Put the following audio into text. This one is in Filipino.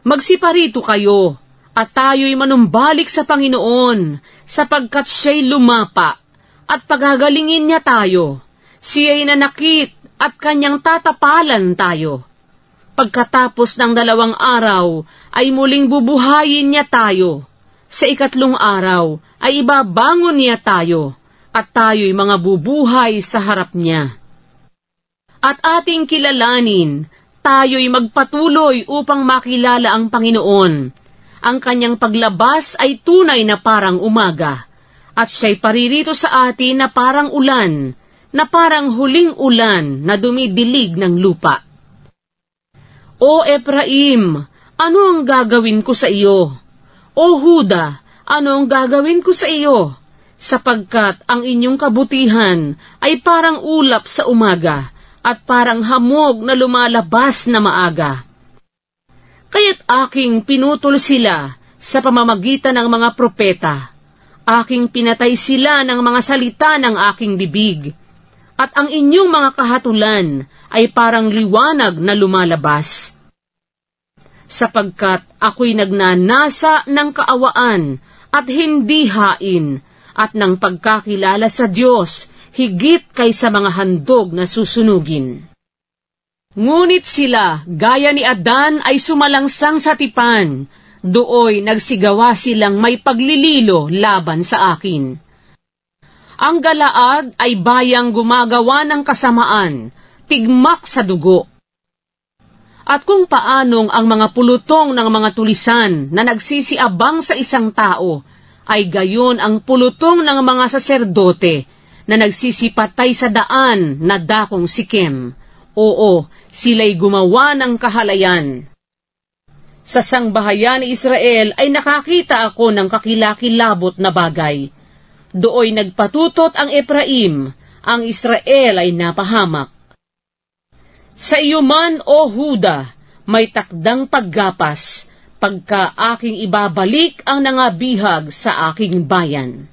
Magsiparito kayo, at tayo'y manumbalik sa Panginoon, sapagkat siya'y lumapa, at pagagalingin niya tayo. Siya'y nanakit, at kanyang tatapalan tayo. Pagkatapos ng 2 araw, ay muling bubuhayin niya tayo. Sa 3 araw, ay ibabangon niya tayo, at tayo'y mga bubuhay sa harap niya. At ating kilalanin, tayo'y magpatuloy upang makilala ang Panginoon. Ang kanyang paglabas ay tunay na parang umaga, at siya'y paririto sa atin na parang ulan, na parang huling ulan na dumidilig ng lupa. O Ephraim, ano ang gagawin ko sa iyo? O Huda, ano ang gagawin ko sa iyo? Sapagkat ang inyong kabutihan ay parang ulap sa umaga, at parang hamog na lumalabas na maaga. Kaya't aking pinutol sila sa pamamagitan ng mga propeta. Aking pinatay sila ng mga salita ng aking bibig. At ang inyong mga kahatulan ay parang liwanag na lumalabas. Sapagkat ako'y nagnanasa ng kaawaan at hindi hain, at ng pagkakilala sa Diyos, higit kaysa mga handog na susunugin. Ngunit sila, gaya ni Adan, ay sumalangsang sa tipan, dooy nagsigawa silang may paglililo laban sa akin. Ang Galaad ay bayang gumagawa ng kasamaan, tigmak sa dugo. At kung paanong ang mga pulutong ng mga tulisan na nagsisiabang sa isang tao, ay gayon ang pulutong ng mga saserdote na nagsisipatay sa daan na dakong Sikem. Oo, sila'y gumawa ng kahalayan. Sa sangbahayan ni Israel ay nakakita ako ng kakilakilabot na bagay. Dooy nagpatutot ang Ephraim, ang Israel ay napahamak. Sa iyo man, O Huda, may takdang paggapas, pagka aking ibabalik ang nangabihag sa aking bayan.